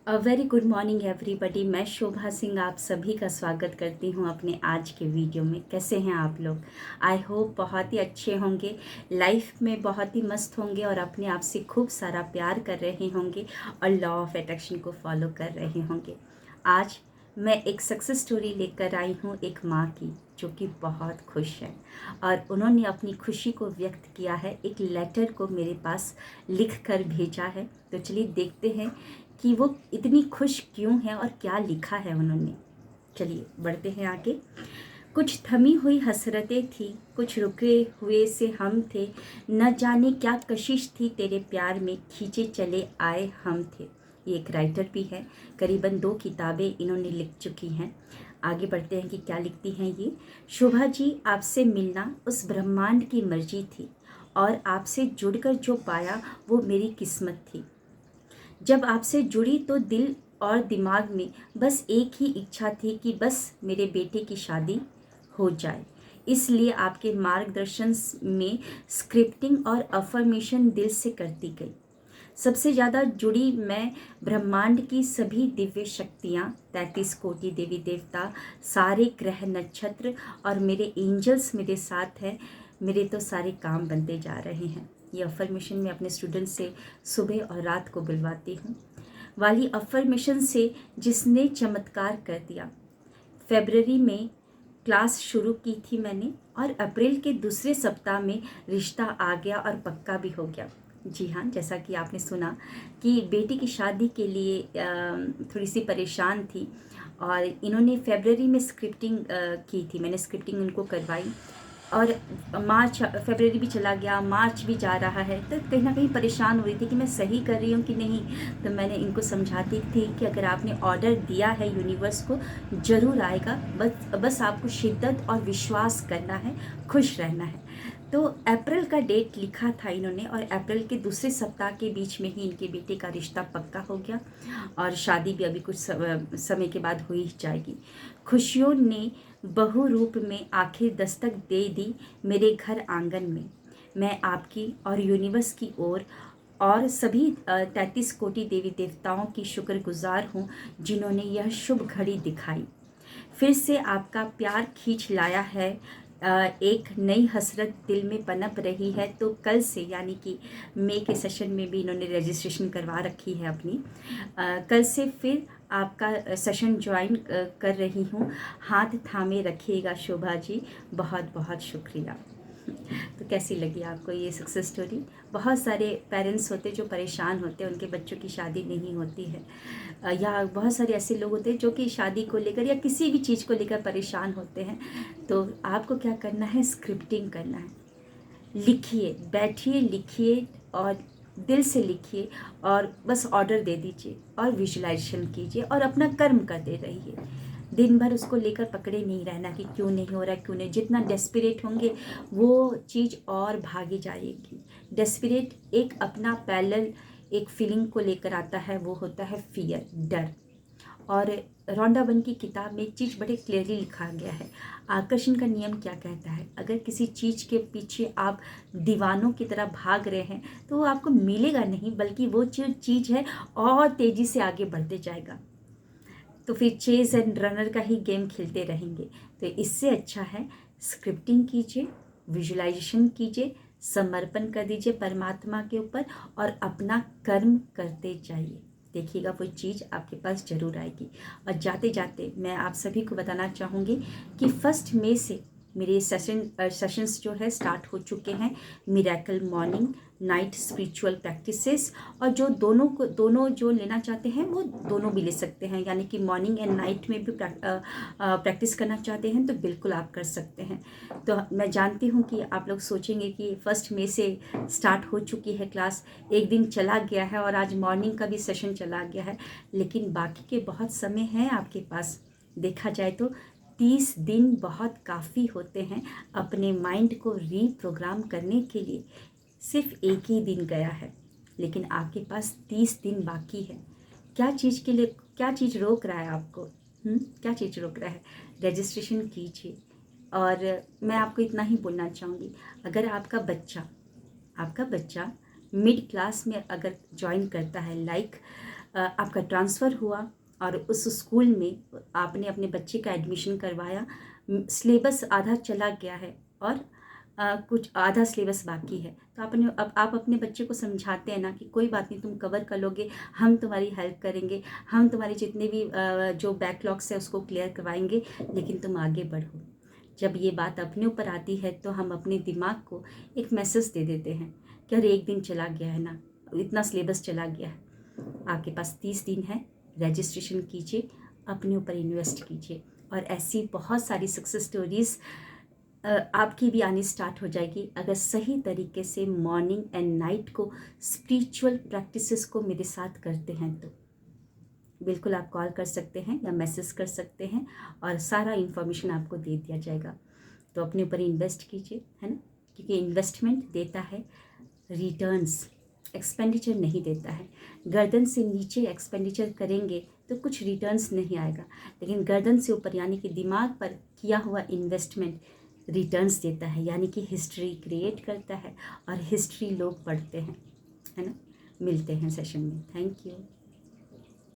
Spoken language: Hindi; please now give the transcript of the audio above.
Very good morning everybody. मैं शोभा सिंह आप सभी का स्वागत करती हूँ अपने आज के वीडियो में। कैसे हैं आप लोग? आई होप बहुत ही अच्छे होंगे, लाइफ में बहुत ही मस्त होंगे और अपने आप से खूब सारा प्यार कर रहे होंगे और लॉ ऑफ अट्रैक्शन को फॉलो कर रहे होंगे। आज मैं एक सक्सेस स्टोरी लेकर आई हूँ एक माँ की, जो कि बहुत खुश है और उन्होंने अपनी खुशी को व्यक्त किया है, एक लेटर को मेरे पास लिख कर भेजा है। तो चलिए देखते हैं कि वो इतनी खुश क्यों है और क्या लिखा है उन्होंने। चलिए बढ़ते हैं आगे। कुछ थमी हुई हसरतें थी, कुछ रुके हुए से हम थे, न जाने क्या कशिश थी तेरे प्यार में, खींचे चले आए हम थे। ये एक राइटर भी है, करीबन 2 किताबें इन्होंने लिख चुकी हैं। आगे बढ़ते हैं कि क्या लिखती हैं ये। शोभा जी, आपसे मिलना उस ब्रह्मांड की मर्जी थी और आपसे जुड़कर जो पाया वो मेरी किस्मत थी। जब आपसे जुड़ी तो दिल और दिमाग में बस एक ही इच्छा थी कि बस मेरे बेटे की शादी हो जाए। इसलिए आपके मार्गदर्शन में स्क्रिप्टिंग और अफर्मेशन दिल से करती गई। सबसे ज़्यादा जुड़ी मैं ब्रह्मांड की सभी दिव्य शक्तियाँ, 33 कोटि देवी देवता, सारे ग्रह नक्षत्र और मेरे एंजल्स मेरे साथ हैं। मेरे तो सारे काम बनते जा रहे हैं। ये अफर्मेशन मैं अपने स्टूडेंट से सुबह और रात को बुलवाती हूँ। वाली अफर्मेशन से जिसने चमत्कार कर दिया। फरवरी में क्लास शुरू की थी मैंने और अप्रैल के दूसरे सप्ताह में रिश्ता आ गया और पक्का भी हो गया। जी हाँ, जैसा कि आपने सुना कि बेटी की शादी के लिए थोड़ी सी परेशान थी और इन्होंने फरवरी में स्क्रिप्टिंग की थी। मैंने स्क्रिप्टिंग उनको करवाई और मार्च फरवरी भी चला गया, मार्च भी जा रहा है, तो कहीं ना कहीं परेशान हो रही थी कि मैं सही कर रही हूँ कि नहीं। तो मैंने इनको समझाती थी कि अगर आपने ऑर्डर दिया है यूनिवर्स को, ज़रूर आएगा, बस आपको शिद्दत और विश्वास करना है, खुश रहना है। तो अप्रैल का डेट लिखा था इन्होंने और अप्रैल के दूसरे सप्ताह के बीच में ही इनके बेटे का रिश्ता पक्का हो गया और शादी भी अभी कुछ समय के बाद हो ही जाएगी। खुशियों ने बहु रूप में आखिर दस्तक दे दी मेरे घर आंगन में। मैं आपकी और यूनिवर्स की ओर और सभी 33 कोटि देवी देवताओं की शुक्रगुजार हूँ जिन्होंने यह शुभ घड़ी दिखाई। फिर से आपका प्यार खींच लाया है। एक नई हसरत दिल में पनप रही है। तो कल से, यानी कि मई के सेशन में भी इन्होंने रजिस्ट्रेशन करवा रखी है अपनी। कल से फिर आपका सेशन ज्वाइन कर रही हूँ। हाथ थामे रखिएगा शोभा जी। बहुत बहुत शुक्रिया। तो कैसी लगी आपको ये सक्सेस स्टोरी? बहुत सारे पेरेंट्स होते जो परेशान होते हैं, उनके बच्चों की शादी नहीं होती है, या बहुत सारे ऐसे लोग होते हैं जो कि शादी को लेकर या किसी भी चीज़ को लेकर परेशान होते हैं। तो आपको क्या करना है? स्क्रिप्टिंग करना है। लिखिए, बैठिए, लिखिए और दिल से लिखिए और बस ऑर्डर दे दीजिए और विजुलाइजेशन कीजिए और अपना कर्म करते रहिए। दिन भर उसको लेकर पकड़े नहीं रहना कि क्यों नहीं हो रहा, क्यों नहीं। जितना डेस्परेट होंगे वो चीज़ और भागी जाएगी। डेस्परेट एक अपना पैरेलल एक फीलिंग को लेकर आता है, वो होता है फियर, डर। और रोंडा बन की किताब में एक चीज़ बड़े क्लियरली लिखा गया है। आकर्षण का नियम क्या कहता है? अगर किसी चीज़ के पीछे आप दीवानों की तरह भाग रहे हैं तो वो आपको मिलेगा नहीं, बल्कि वो जो चीज़ है और तेज़ी से आगे बढ़ते जाएगा। तो फिर चेज एंड रनर का ही गेम खेलते रहेंगे। तो इससे अच्छा है स्क्रिप्टिंग कीजिए, विजुलाइजेशन कीजिए, समर्पण कर दीजिए परमात्मा के ऊपर और अपना कर्म करते जाइए। देखिएगा वो चीज़ आपके पास ज़रूर आएगी। और जाते जाते मैं आप सभी को बताना चाहूँगी कि 1 मई से मेरे सेशंस जो है स्टार्ट हो चुके हैं। Miracle morning night spiritual practices, और जो दोनों जो लेना चाहते हैं वो दोनों भी ले सकते हैं, यानी कि मॉर्निंग एंड नाइट में भी प्रैक्टिस करना चाहते हैं तो बिल्कुल आप कर सकते हैं। तो मैं जानती हूँ कि आप लोग सोचेंगे कि 1 मई से स्टार्ट हो चुकी है क्लास, एक दिन चला गया है और आज मॉर्निंग का भी सेशन चला गया है, लेकिन बाकी के बहुत समय है आपके पास। देखा जाए तो 30 दिन बहुत काफ़ी होते हैं अपने माइंड को रीप्रोग्राम करने के लिए। सिर्फ एक ही दिन गया है, लेकिन आपके पास 30 दिन बाकी है। क्या चीज़ के लिए, क्या चीज़ रोक रहा है आपको? क्या चीज़ रोक रहा है? रजिस्ट्रेशन कीजिए। और मैं आपको इतना ही बोलना चाहूँगी, अगर आपका बच्चा मिड क्लास में अगर ज्वाइन करता है, लाइक आपका ट्रांसफ़र हुआ और उस स्कूल में आपने अपने बच्चे का एडमिशन करवाया, सिलेबस आधा चला गया है और कुछ आधा सिलेबस बाकी है, तो अब आप अपने बच्चे को समझाते हैं ना कि कोई बात नहीं, तुम कवर कर लोगे, हम तुम्हारी हेल्प करेंगे, हम तुम्हारे जितने भी जो बैकलॉग्स है उसको क्लियर करवाएंगे, लेकिन तुम आगे बढ़ो। जब ये बात अपने ऊपर आती है तो हम अपने दिमाग को एक मैसेज दे देते हैं कि अरे एक दिन चला गया है ना, इतना सिलेबस चला गया है, आपके पास 30 दिन है, रजिस्ट्रेशन कीजिए, अपने ऊपर इन्वेस्ट कीजिए। और ऐसी बहुत सारी सक्सेस स्टोरीज़ आपकी भी आनी स्टार्ट हो जाएगी अगर सही तरीके से मॉर्निंग एंड नाइट को स्पिरिचुअल प्रैक्टिसेस को मेरे साथ करते हैं। तो बिल्कुल आप कॉल कर सकते हैं या मैसेज कर सकते हैं और सारा इन्फॉर्मेशन आपको दे दिया जाएगा। तो अपने ऊपर इन्वेस्ट कीजिए, है ना, क्योंकि इन्वेस्टमेंट देता है रिटर्न्स, एक्सपेंडिचर नहीं देता है। गर्दन से नीचे एक्सपेंडिचर करेंगे तो कुछ रिटर्न्स नहीं आएगा, लेकिन गर्दन से ऊपर यानी कि दिमाग पर किया हुआ इन्वेस्टमेंट रिटर्न्स देता है, यानी कि हिस्ट्री क्रिएट करता है और हिस्ट्री लोग पढ़ते हैं, है ना। मिलते हैं सेशन में। Thank you.